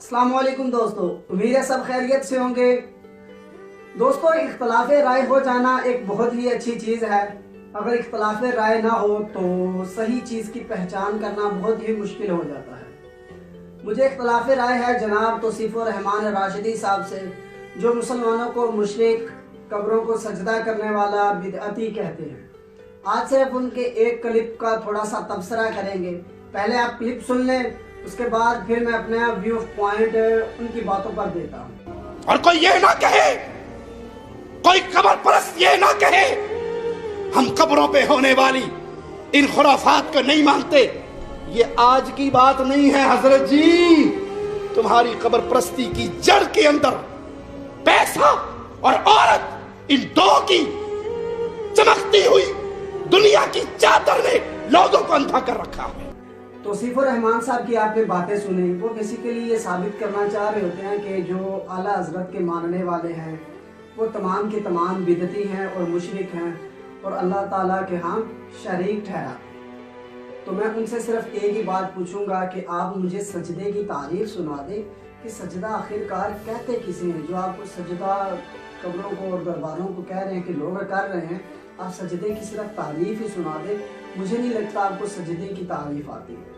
अस्सलाम वालेकुम दोस्तों, उम्मीद है सब खैरियत से होंगे। दोस्तों, इख्तलाफ राय हो जाना एक बहुत ही अच्छी चीज़ है। अगर इख्तलाफ राय ना हो तो सही चीज़ की पहचान करना बहुत ही मुश्किल हो जाता है। मुझे इख्तलाफ राय है जनाब तौसीफुर रहमान राशिदी साहब से, जो मुसलमानों को मुशरिक, कब्रों को सजदा करने वाला, बिदअती कहते हैं। आज सिर्फ उनके एक क्लिप का थोड़ा सा तबसरा करेंगे। पहले आप क्लिप सुन लें, उसके बाद फिर मैं अपना व्यू ऑफ पॉइंट उनकी बातों पर देता हूँ। और कोई ये ना कहे, कोई कब्र परस्त ये ना कहे हम कब्रों पे होने वाली इन खुराफात को नहीं मानते। ये आज की बात नहीं है हजरत जी। तुम्हारी कब्र परस्ती की जड़ के अंदर पैसा और औरत, इन दो की चमकती हुई दुनिया की चादर ने लोगों को अंधा कर रखा है। तौसीफुर रहमान साहब की आपने बातें सुनी, वो बेसिकली ये साबित करना चाह रहे होते हैं कि जो आला हजरत के मानने वाले हैं वो तमाम के तमाम बिदती हैं और मुशरिक हैं और अल्लाह ताला के यहाँ शरीक ठहराते हैं। तो मैं उनसे सिर्फ एक ही बात पूछूंगा कि आप मुझे सजदे की तारीफ सुना दें कि सजदा आखिरकार कहते किसे हैं। जो आप सजदा कब्रों को और दरबारों को कह रहे हैं कि लोग कर रहे हैं, आप सजदे की सिर्फ तारीफ ही सुना दें। मुझे नहीं लगता आपको सजदे की तारीफ आती है।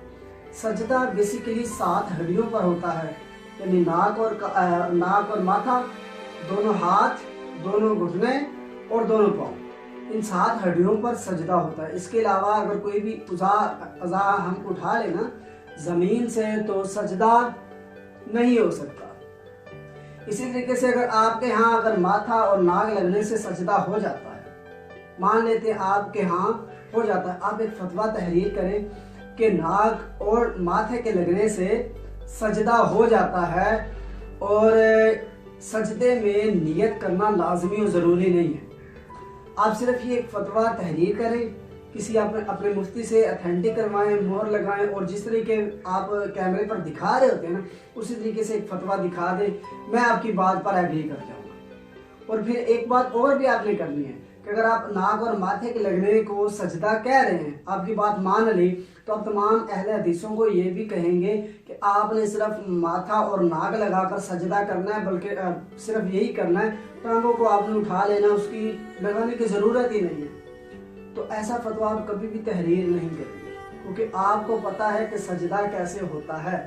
सजदा बेसिकली 7 हड्डियों पर होता है, यानी नाक और माथा, दोनों हाथ, दोनों घुटने और दोनों पाँव, इन 7 हड्डियों पर सजदा होता है। इसके अलावा अगर कोई भी अज़ा हम उठा लेना ज़मीन से तो सजदा नहीं हो सकता। इसी तरीके से अगर आपके यहाँ अगर माथा और नाक लगने से सजदा हो जाता है, मान लेते हैं आपके यहाँ हो जाता है, आप एक फतवा तहरीर करें कि नाक और माथे के लगने से सजदा हो जाता है और सजदे में नियत करना लाजमी और ज़रूरी नहीं है। आप सिर्फ ये एक फतवा तहरीर करें, किसी अपने मुफ्ती से अथेंटिक करवाएं, मोहर लगाएं और जिस तरीके आप कैमरे पर दिखा रहे होते हैं ना, उसी तरीके से एक फतवा दिखा दें। मैं आपकी बात पर एग्री कर जाऊँगा। और फिर एक बात और भी आपने करनी है कि अगर आप नाक और माथे के लगने को सजदा कह रहे हैं, आपकी बात मान ली, तो अब तमाम अहले हदीसों को ये भी कहेंगे कि आपने सिर्फ माथा और नाक लगाकर सजदा करना है, बल्कि सिर्फ यही करना है, टांगों को आपने उठा लेना, उसकी लगाने की ज़रूरत ही नहीं है। तो ऐसा फतवा आप कभी भी तहरीर नहीं करेंगे, क्योंकि आपको पता है कि सजदा कैसे होता है।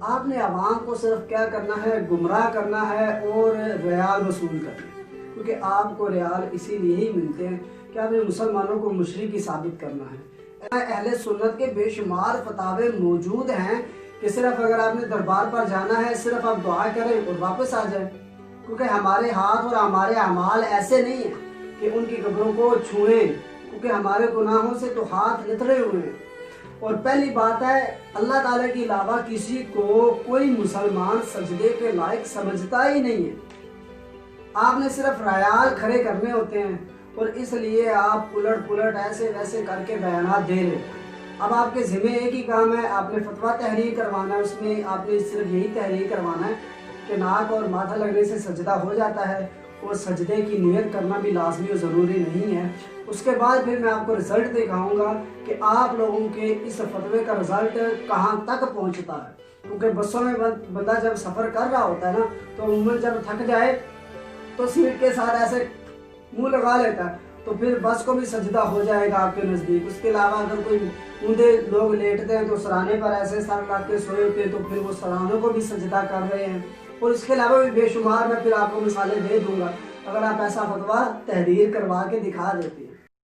आपने आवाम को सिर्फ क्या करना है, गुमराह करना है और रियाल वसूल करना है, क्योंकि आपको रियाल इसीलिए ही मिलते हैं कि आपने मुसलमानों को मुशरिक ही साबित करना है। अहले सुन्नत के बेशुमार फतावे मौजूद हैं कि सिर्फ अगर आपने दरबार पर जाना है, सिर्फ आप दुआ करें और वापस आ जाएं, क्योंकि हमारे हाथ और हमारे अमाल ऐसे नहीं हैं कि उनकी कब्रों को छुएं, क्योंकि हमारे गुनाहों से तो हाथ नितरे हुए हैं। और पहली बात है, अल्लाह ताला के अलावा किसी को कोई मुसलमान सजदे के लायक समझता ही नहीं है। आपने सिर्फ रयाल खड़े करने होते हैं और इसलिए आप उलट पुलट ऐसे वैसे करके बयानात दे रहे हैं। अब आपके ज़िम्मे एक ही काम है, आपने फतवा तहरीर करवाना है। उसमें आपने सिर्फ यही तहरीर करवाना है कि नाक और माथा लगने से सजदा हो जाता है और सजदे की नियत करना भी लाजमी और ज़रूरी नहीं है। उसके बाद फिर मैं आपको रिज़ल्ट दिखाऊंगा कि आप लोगों के इस फतवे का रिज़ल्ट कहाँ तक पहुँचता है। क्योंकि बसों में बंदा जब सफ़र कर रहा होता है ना, तो उम्र जब थक जाए तो सीट के साथ ऐसे मुंह लगा लेता है, तो फिर बस को भी सजदा हो जाएगा आपके नज़दीक। उसके अलावा अगर कोई ऊँधे लोग लेटते हैं तो सराहने पर ऐसे सर रख के सोए होते हैं, तो फिर वो सराहनों को भी सजदा कर रहे हैं। और इसके अलावा भी बेशुमार मैं फिर आपको मिसालें दे दूँगा अगर आप ऐसा फतवा तहरीर करवा के दिखा देते हैं।